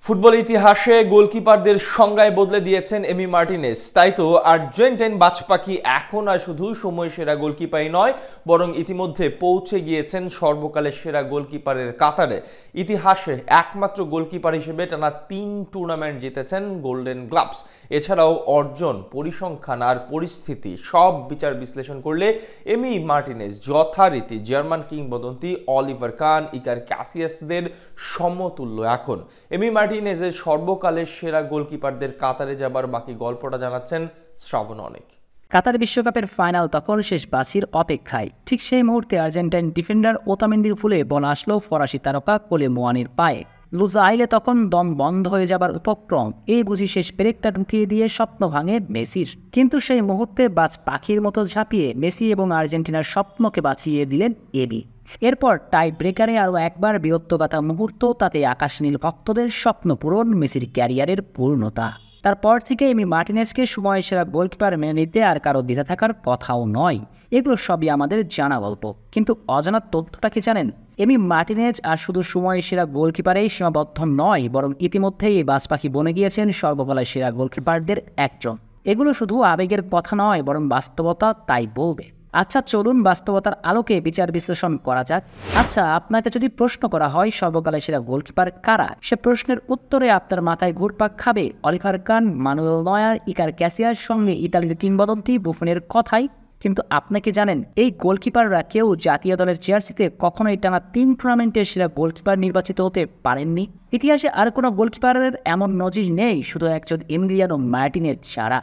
Football ইতিহাসে গোলকিপারদের সংজ্ঞায় বদলে দিয়েছেন এমি মার্টিনেজ। তাই তো আর্জেন্টাইন বাজপাখি এখন আর শুধু সময় সেরা গোলকিপারই নয়, বরং ইতিমধ্যে পৌঁছে গিয়েছেন সর্বকালের সেরা গোলকিপারের কাতারে। ইতিহাসে একমাত্র গোলকিপার হিসেবে টানা 3 টুর্নামেন্ট জিতেছেন গোল্ডেন গ্লাভস। এছাড়াও অর্জন, পরিসংখ্যান আর পরিস্থিতি সব বিচার বিশ্লেষণ করলে এমি মার্টিনেজ যথারীতি জার্মান কিংবদন্তি অলিভার কান, ইকার ক্যাসিয়াসদের সমতুল্য। এখন এমি মার্টিনেজের সর্বকালের সেরা গোলকিপারদের কাতারে যাবার বাকি গল্পটা জানাচ্ছেন শ্রাবণ অনেক। কাতার বিশ্বকাপের ফাইনাল তখন শেষ বাঁশির অপেক্ষায়। ঠিক সেই মুহূর্তে আর্জেন্টাইন ডিফেন্ডার ওতামেন্দির ফুলে বল আসলো ফরাসি তারকা কোলে মোয়ানির পায়ে। লুজা আইলে তখন দম বন্ধ হয়ে যাবার উপক্রম। এই বুঝি শেষ পেরেকটা ঢুকিয়ে দিয়ে স্বপ্ন ভাঙে মেসির। কিন্তু সেই মুহূর্তে বাজ পাখির মতো ঝাঁপিয়ে মেসি এবং আর্জেন্টিনার স্বপ্নকে বাঁচিয়ে দিলেন এবি। এরপর টাই ব্রেকারে আরও একবার বীরত্বগাথা মুহূর্ত, তাতে আকাশ নীল ভক্তদের স্বপ্ন পূরণ, মেসির ক্যারিয়ারের পূর্ণতা। তারপর থেকে এমি মার্টিনেজকে সময় সেরা গোলকিপার মেনে নিতে আর কারো দ্বিধা থাকার কথাও নয়। এগুলো সবই আমাদের জানা গল্প, কিন্তু অজানা তথ্যটা কি জানেন? এমি মার্টিনেজ আর শুধু সময় সেরা গোলকিপারেই সীমাবদ্ধ নয়, বরং ইতিমধ্যেই এই বাজপাখি বনে গিয়েছেন সর্বকালের সেরা গোলকিপারদের একজন। এগুলো শুধু আবেগের কথা নয়, বরং বাস্তবতা তাই বলবে। আচ্ছা, চলুন বাস্তবতার আলোকে বিচার বিশ্লেষণ করা যাক। আচ্ছা, আপনাকে যদি প্রশ্ন করা হয় সর্বকালের সেরা গোলকিপার কারা, সে প্রশ্নের উত্তরে আপনার মাথায় ঘুরপাক খাবে অলিভার কান, মানুয়েল নয়ার, ইকার ক্যাসিয়ার, সঙ্গে ইতালির কিংবদন্তি বুফনের কথাই। কিন্তু আপনি কি জানেন, এই গোলকিপাররা কেউ জাতীয় দলের জার্সিতে কখনোই টানা 3 টুর্নামেন্টের সেরা গোলকিপার নির্বাচিত হতে পারেননি। ইতিহাসে আর কোনো গোলকিপারের এমন নজির নেই, শুধু একজন এমিলিয়ানো মার্টিনেজ ছাড়া।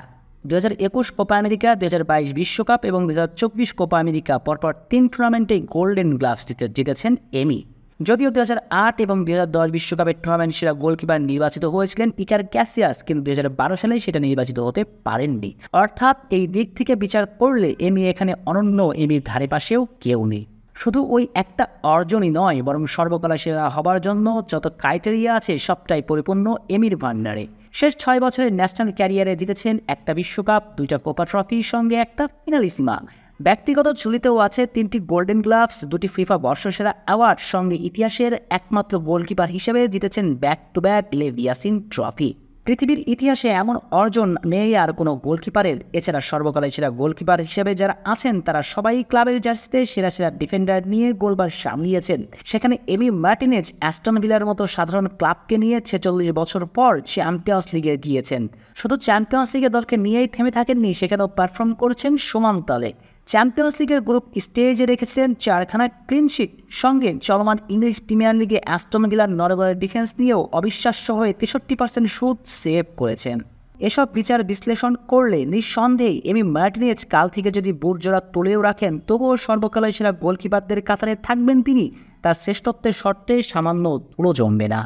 2021 কোপা আমেরিকা, 2022 বিশ্বকাপ এবং 2024 কোপা আমেরিকা পরপর 3 টুর্নামেন্টে গোল্ডেন গ্লাভস জিতেছেন এমি। যদিও 2008 এবং 2010 বিশ্বকাপের টুর্নামেন্ট সেরা গোলকিপার নির্বাচিত হয়েছিলেন ইকার ক্যাসিয়াস, কিন্তু 2012 সালে সেটা নির্বাচিত হতে পারেননি। অর্থাৎ এই দিক থেকে বিচার করলে এমি এখানে অনন্য, এমির ধারে পাশেও কেউ নেই। শুধু ওই একটা অর্জনই নয়, বরং সর্বকালের সেরা হবার জন্য যত ক্রাইটেরিয়া আছে সবটাই পরিপূর্ণ এমির ভান্ডারে। শেষ 6 বছরের ন্যাশনাল ক্যারিয়ারে জিতেছেন একটা বিশ্বকাপ, 2টা কোপা ট্রফি, সঙ্গে একটা ফিনালিসিমা। ব্যক্তিগত ঝুলিতেও আছে 3টি গোল্ডেন গ্লাভস, 2টি ফিফা বর্ষসেরা অ্যাওয়ার্ড, সঙ্গে ইতিহাসের একমাত্র গোলকিপার হিসেবে জিতেছেন back to back Lev Yasin trophy. পৃথিবীর ইতিহাসে এমন অর্জন নেই আর কোনো গোলকিপারের। এছাড়া সর্বকালের সেরা গোলকিপার হিসেবে যারা আছেন তারা সবাই ক্লাবের জার্সিতে সেরা সেরা ডিফেন্ডার নিয়ে গোলবার সামলিয়েছেন। সেখানে এমি মার্টিনেজ অ্যাস্টন ভিলার মতো সাধারণ ক্লাবকে নিয়ে 46 বছর পর চ্যাম্পিয়ন্স লিগে গিয়েছেন। শুধু চ্যাম্পিয়ন্স লিগের দলকে নিয়েই থেমে থাকেননি, সেখানেও পারফর্ম করেছেন সমান তালে। চ্যাম্পিয়ন্স লিগের গ্রুপ স্টেজে রেখেছিলেন 4খানা ক্লিনশিট, সঙ্গে চলমান ইংলিশ প্রিমিয়ার লিগে অ্যাস্টন ভিলার নরবরের ডিফেন্স নিয়েও অবিশ্বাস্য হয়ে 63% শুট সেভ করেছেন। এসব বিচার বিশ্লেষণ করলে নিঃসন্দেহে এমি মার্টিনেজ কাল থেকে যদি বুট জোড়া তুলেও রাখেন, তবুও সর্বকালের সেরা গোলকিপারদের কাতারে থাকবেন তিনি। তার শ্রেষ্ঠত্বের শর্তে সামান্য তুলো জমবে না।